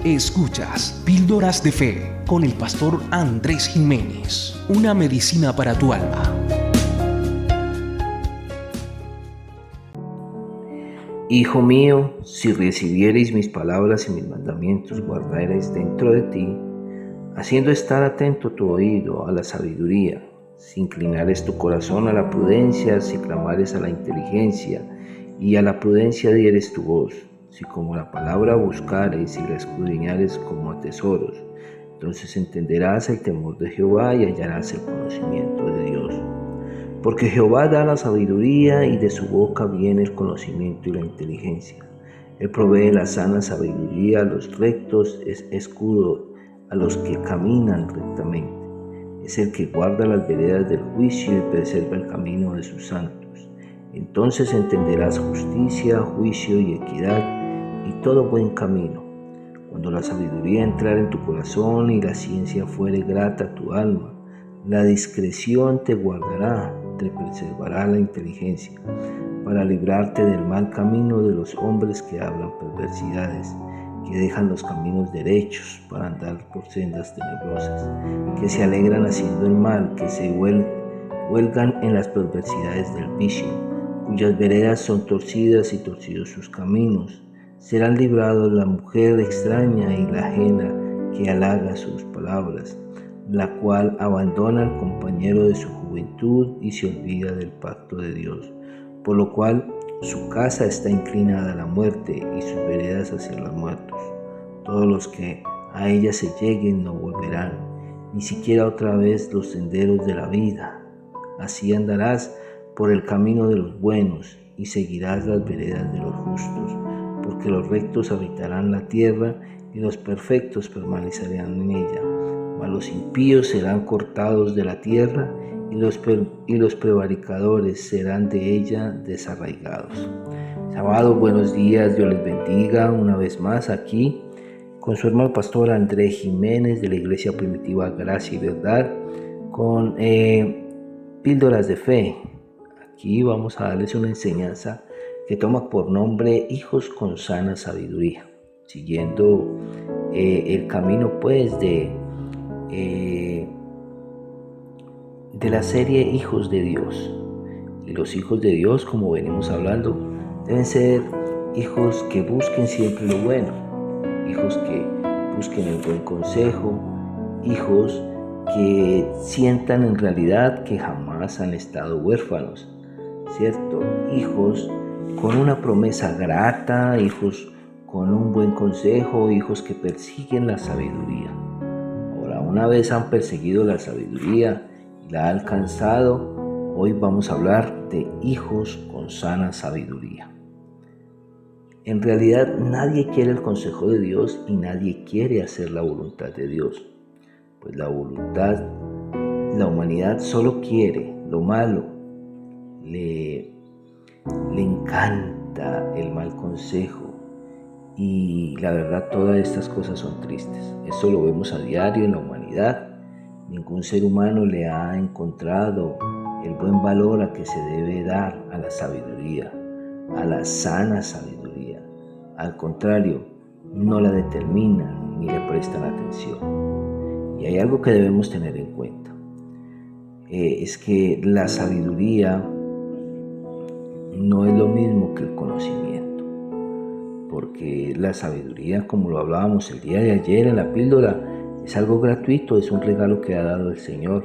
Escuchas Píldoras de Fe con el pastor Andrés Jiménez, una medicina para tu alma. Hijo mío, si recibiereis mis palabras y mis mandamientos, guardaréis dentro de ti, haciendo estar atento tu oído a la sabiduría, si inclinares tu corazón a la prudencia, si clamares a la inteligencia, y a la prudencia dieres tu voz, si como la palabra buscares y la escudriñares como a tesoros, entonces entenderás el temor de Jehová y hallarás el conocimiento de Dios. Porque Jehová da la sabiduría y de su boca viene el conocimiento y la inteligencia. Él provee la sana sabiduría a los rectos, es escudo a los que caminan rectamente. Es el que guarda las veredas del juicio y preserva el camino de sus santos. Entonces entenderás justicia, juicio y equidad y todo buen camino. Cuando la sabiduría entrare en tu corazón y la ciencia fuere grata a tu alma, la discreción te guardará, te preservará la inteligencia, para librarte del mal camino de los hombres que hablan perversidades, que dejan los caminos derechos para andar por sendas tenebrosas, que se alegran haciendo el mal, que se huelgan en las perversidades del vicio, cuyas veredas son torcidas y torcidos sus caminos. Serán librados la mujer extraña y la ajena que halaga sus palabras, la cual abandona al compañero de su juventud y se olvida del pacto de Dios, por lo cual su casa está inclinada a la muerte y sus veredas hacia los muertos. Todos los que a ella se lleguen no volverán, ni siquiera otra vez los senderos de la vida. Así andarás por el camino de los buenos y seguirás las veredas de los justos, porque los rectos habitarán la tierra y los perfectos permanecerán en ella. Mas los impíos serán cortados de la tierra y los prevaricadores serán de ella desarraigados. Sábado, buenos días, Dios les bendiga una vez más aquí con su hermano pastor Andrés Jiménez de la Iglesia Primitiva Gracia y Verdad con Píldoras de Fe. Aquí vamos a darles una enseñanza que toma por nombre Hijos con sana sabiduría, siguiendo el camino pues de la serie Hijos de Dios. Y los hijos de Dios, como venimos hablando, deben ser hijos que busquen siempre lo bueno, hijos que busquen el buen consejo, hijos que sientan en realidad que jamás han estado huérfanos, ¿cierto? Hijos con una promesa grata, hijos con un buen consejo, hijos que persiguen la sabiduría. Ahora, una vez han perseguido la sabiduría y la han alcanzado, hoy vamos a hablar de hijos con sana sabiduría. En realidad, nadie quiere el consejo de Dios y nadie quiere hacer la voluntad de Dios, pues la humanidad solo quiere lo malo, le encanta el mal consejo y la verdad todas estas cosas son tristes. Esto lo vemos a diario en la humanidad. Ningún ser humano le ha encontrado el buen valor a que se debe dar a la sabiduría, a la sana sabiduría. Al contrario, no la determinan ni le prestan atención. Y hay algo que debemos tener en cuenta. Es que la sabiduría no es lo mismo que el conocimiento, porque la sabiduría, como lo hablábamos el día de ayer en la píldora, es algo gratuito, es un regalo que ha dado el Señor,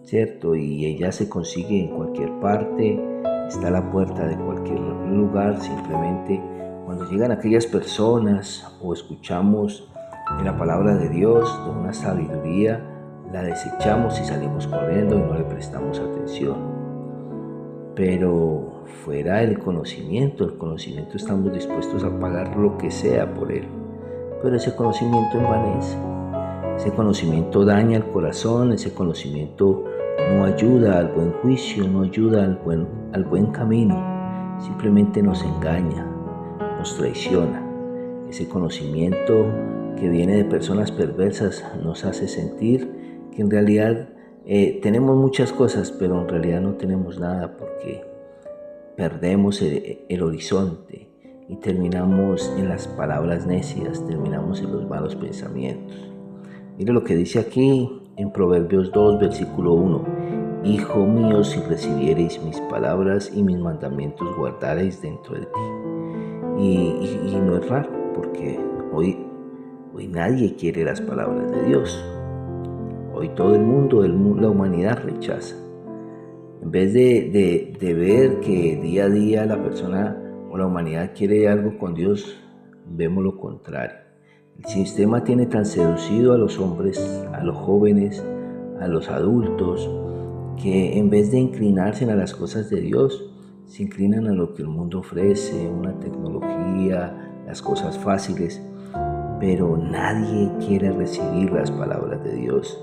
¿cierto? Y ella se consigue en cualquier parte, está a la puerta de cualquier lugar. Simplemente cuando llegan aquellas personas o escuchamos en la palabra de Dios de una sabiduría, la desechamos y salimos corriendo y no le prestamos atención. Pero fuera el conocimiento estamos dispuestos a pagar lo que sea por él. Pero ese conocimiento envanece, ese conocimiento daña el corazón, ese conocimiento no ayuda al buen juicio, no ayuda al buen camino, simplemente nos engaña, nos traiciona. Ese conocimiento que viene de personas perversas nos hace sentir que en realidad tenemos muchas cosas, pero en realidad no tenemos nada porque perdemos el horizonte y terminamos en las palabras necias, terminamos en los malos pensamientos. Mire lo que dice aquí en Proverbios 2, versículo 1. Hijo mío, si recibiereis mis palabras y mis mandamientos guardareis dentro de ti. Y no es raro, porque hoy nadie quiere las palabras de Dios. Hoy todo el mundo, la humanidad rechaza. En vez de ver que día a día la persona o la humanidad quiere algo con Dios, vemos lo contrario. El sistema tiene tan seducido a los hombres, a los jóvenes, a los adultos, que en vez de inclinarse a las cosas de Dios, se inclinan a lo que el mundo ofrece, una tecnología, las cosas fáciles, pero nadie quiere recibir las palabras de Dios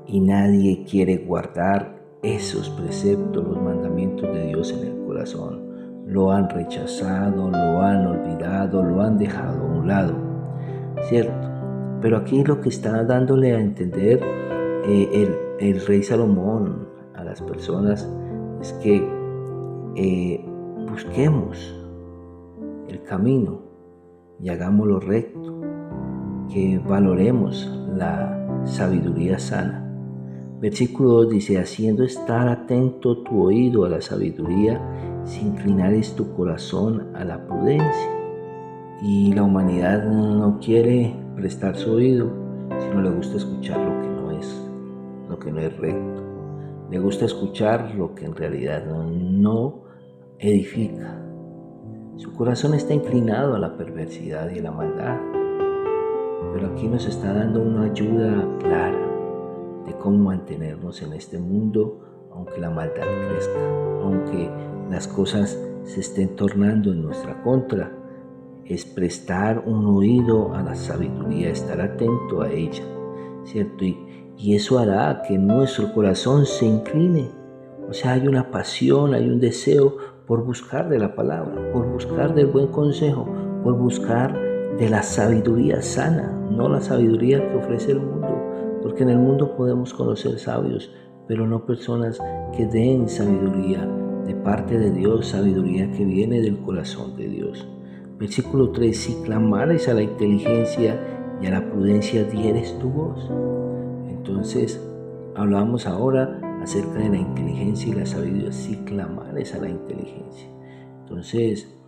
y nadie quiere guardar esos preceptos, los mandamientos de Dios en el corazón. Lo han rechazado, lo han olvidado, lo han dejado a un lado, ¿cierto? Pero aquí lo que está dándole a entender el rey Salomón a las personas es que busquemos el camino y hagámoslo recto, que valoremos la sabiduría sana. Versículo 2 dice, haciendo estar atento tu oído a la sabiduría, si inclinares tu corazón a la prudencia. Y la humanidad no quiere prestar su oído, sino le gusta escuchar lo que no es recto. Le gusta escuchar lo que en realidad no edifica. Su corazón está inclinado a la perversidad y a la maldad. Pero aquí nos está dando una ayuda clara de cómo mantenernos en este mundo, aunque la maldad crezca, aunque las cosas se estén tornando en nuestra contra. Es prestar un oído a la sabiduría, estar atento a ella, ¿cierto? Y eso hará que nuestro corazón se incline. O sea, hay una pasión, hay un deseo por buscar de la palabra, por buscar del buen consejo, por buscar de la sabiduría sana, no la sabiduría que ofrece el mundo, porque en el mundo podemos conocer sabios, pero no personas que den sabiduría de parte de Dios, sabiduría que viene del corazón de Dios. Versículo 3, si clamares a la inteligencia y a la prudencia dieres tu voz. Entonces, hablamos ahora acerca de la inteligencia y la sabiduría, si clamares a la inteligencia. Entonces,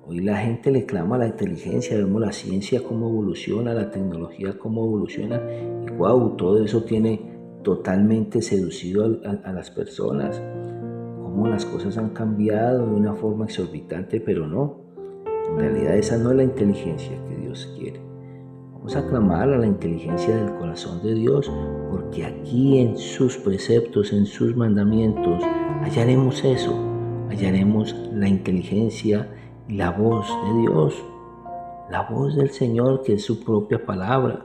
hoy la gente le clama a la inteligencia, vemos la ciencia cómo evoluciona, la tecnología cómo evoluciona, y wow, todo eso tiene totalmente seducido a las personas, cómo las cosas han cambiado de una forma exorbitante, pero no, en realidad esa no es la inteligencia que Dios quiere. Vamos a clamar a la inteligencia del corazón de Dios, porque aquí en sus preceptos, en sus mandamientos, hallaremos eso, hallaremos la inteligencia y la voz de Dios, la voz del Señor, que es su propia palabra.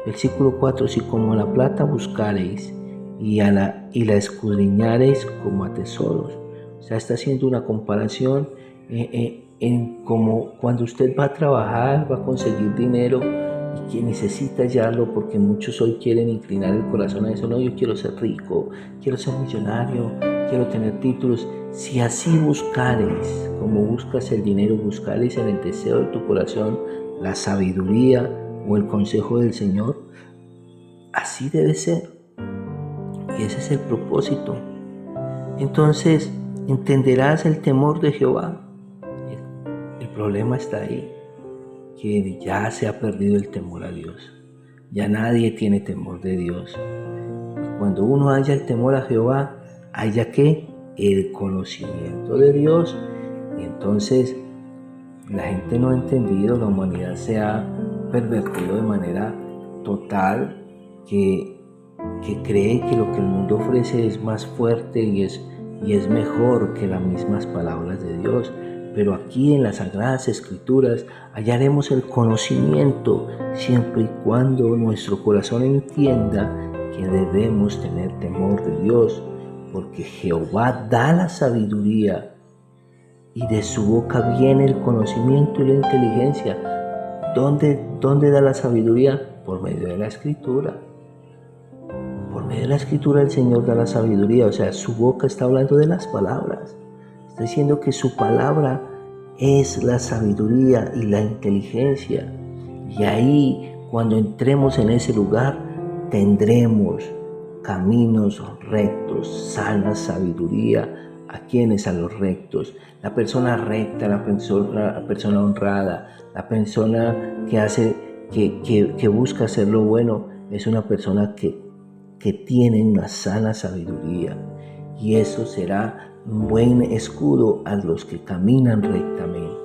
Versículo 4, si como a la plata buscareis y la escudriñareis como a tesoros. O sea, está haciendo una comparación en como cuando usted va a trabajar, va a conseguir dinero y que necesita hallarlo, porque muchos hoy quieren inclinar el corazón a eso. No, yo quiero ser rico, quiero ser millonario, quiero tener títulos. Si así buscares, como buscas el dinero, buscares en el deseo de tu corazón la sabiduría o el consejo del Señor, así debe ser. Y ese es el propósito. Entonces entenderás el temor de Jehová. El problema está ahí, que ya se ha perdido el temor a Dios. Ya nadie tiene temor de Dios. Y cuando uno haya el temor a Jehová, haya que el conocimiento de Dios. Y entonces la gente no ha entendido, la humanidad se ha pervertido de manera total, que cree que lo que el mundo ofrece es más fuerte y es mejor que las mismas palabras de Dios. Pero aquí en las Sagradas Escrituras hallaremos el conocimiento, siempre y cuando nuestro corazón entienda que debemos tener temor de Dios, porque Jehová da la sabiduría y de su boca viene el conocimiento y la inteligencia. ¿Dónde da la sabiduría? Por medio de la Escritura. Por medio de la Escritura el Señor da la sabiduría. O sea, su boca está hablando de las palabras. Está diciendo que su palabra es la sabiduría y la inteligencia. Y ahí, cuando entremos en ese lugar, tendremos caminos rectos, sana sabiduría. ¿A quiénes? A los rectos. La persona recta, la persona honrada, la persona que busca hacer lo bueno, es una persona que tiene una sana sabiduría. Y eso será un buen escudo a los que caminan rectamente.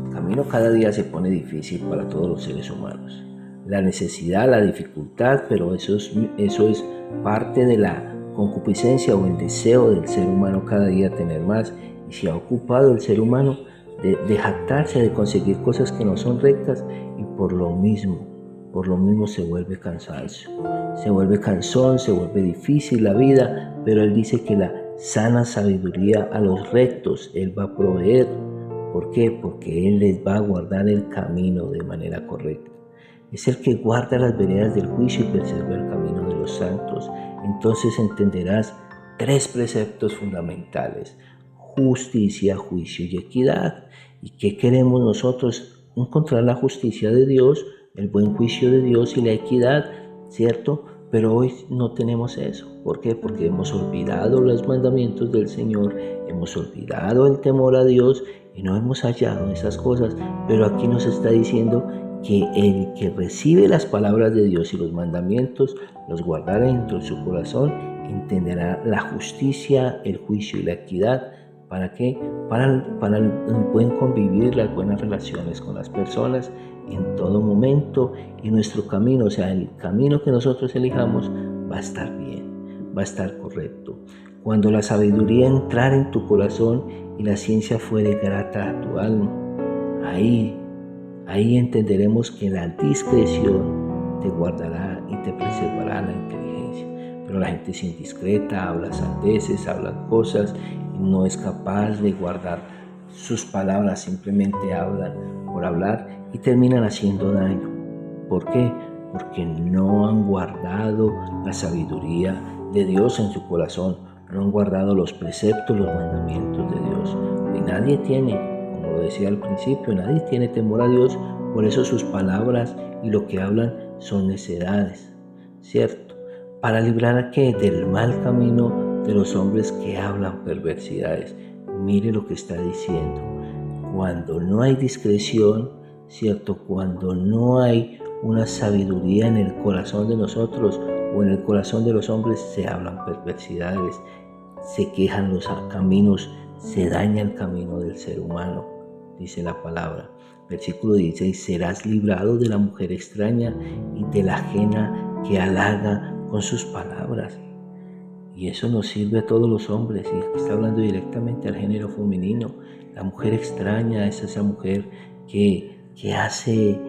El camino cada día se pone difícil para todos los seres humanos. La necesidad, la dificultad, pero eso es parte de la concupiscencia o el deseo del ser humano cada día tener más. Y se ha ocupado el ser humano de jactarse, de conseguir cosas que no son rectas, y por lo mismo se vuelve cansancio, se vuelve cansón, se vuelve difícil la vida. Pero Él dice que la sana sabiduría a los rectos Él va a proveer. ¿Por qué? Porque Él les va a guardar el camino de manera correcta. Es el que guarda las veredas del juicio y preserva el camino de los santos. Entonces entenderás 3 preceptos fundamentales: justicia, juicio y equidad. ¿Y qué queremos nosotros? Encontrar la justicia de Dios, el buen juicio de Dios y la equidad, ¿cierto? Pero hoy no tenemos eso. ¿Por qué? Porque hemos olvidado los mandamientos del Señor, hemos olvidado el temor a Dios y no hemos hallado esas cosas. Pero aquí nos está diciendo que el que recibe las palabras de Dios y los mandamientos, los guardará dentro de su corazón, entenderá la justicia, el juicio y la equidad. ¿Para qué? Para el buen convivir, las buenas relaciones con las personas en todo momento. Y nuestro camino, o sea, el camino que nosotros elijamos, va a estar bien, va a estar correcto. Cuando la sabiduría entrara en tu corazón y la ciencia fuere grata a tu alma, ahí entenderemos que la discreción te guardará y te preservará la inteligencia. Pero la gente es indiscreta, habla sandeces, habla cosas y no es capaz de guardar sus palabras, simplemente hablan por hablar y terminan haciendo daño. ¿Por qué? Porque no han guardado la sabiduría de Dios en su corazón, no han guardado los preceptos, los mandamientos de Dios. Y nadie tiene, como lo decía al principio, nadie tiene temor a Dios, por eso sus palabras y lo que hablan son necedades, ¿cierto? Para librar a qué? Del mal camino de los hombres que hablan perversidades. Mire lo que está diciendo. Cuando no hay discreción, ¿cierto? Cuando no hay una sabiduría en el corazón de nosotros o en el corazón de los hombres, se hablan perversidades, se quejan los caminos, se daña el camino del ser humano, dice la palabra. Versículo 16: serás librado de la mujer extraña y de la ajena que halaga con sus palabras. Y eso nos sirve a todos los hombres, y aquí está hablando directamente al género femenino. La mujer extraña es esa mujer que hace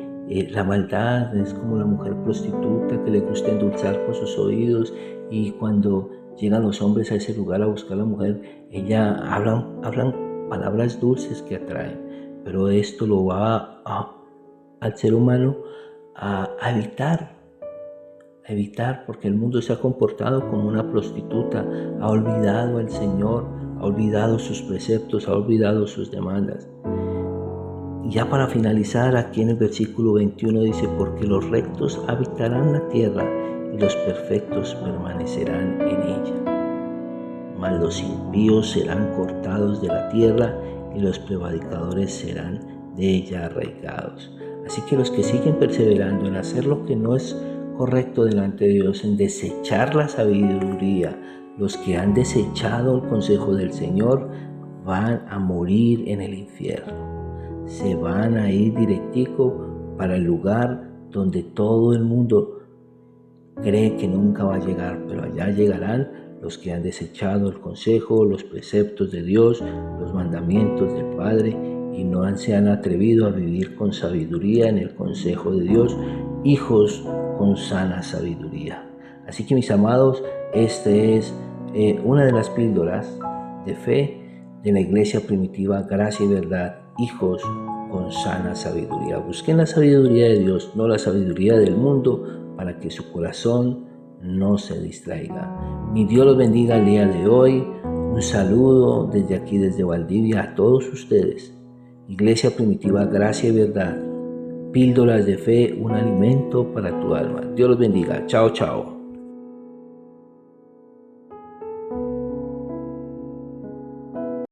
la maldad, es como la mujer prostituta que le gusta endulzar con sus oídos, y cuando llegan los hombres a ese lugar a buscar a la mujer, ella hablan palabras dulces que atraen, pero esto lo va al ser humano a evitar, porque el mundo se ha comportado como una prostituta, ha olvidado al Señor, ha olvidado sus preceptos, ha olvidado sus demandas. Y ya para finalizar, aquí en el versículo 21 dice: porque los rectos habitarán la tierra y los perfectos permanecerán en ella. Mas los impíos serán cortados de la tierra y los prevaricadores serán de ella arraigados. Así que los que siguen perseverando en hacer lo que no es correcto delante de Dios, en desechar la sabiduría, los que han desechado el consejo del Señor, van a morir en el infierno. Se van a ir directico para el lugar donde todo el mundo cree que nunca va a llegar, pero allá llegarán los que han desechado el consejo, los preceptos de Dios, los mandamientos del Padre, y no se han atrevido a vivir con sabiduría en el consejo de Dios, hijos con sana sabiduría. Así que, mis amados, esta es una de las píldoras de fe de la iglesia primitiva Gracia y Verdad, hijos con sana sabiduría. Busquen la sabiduría de Dios, no la sabiduría del mundo, para que su corazón no se distraiga. Mi Dios los bendiga el día de hoy. Un saludo desde aquí, desde Valdivia, a todos ustedes. Iglesia Primitiva Gracia y Verdad. Píldoras de fe, un alimento para tu alma. Dios los bendiga. Chao, chao.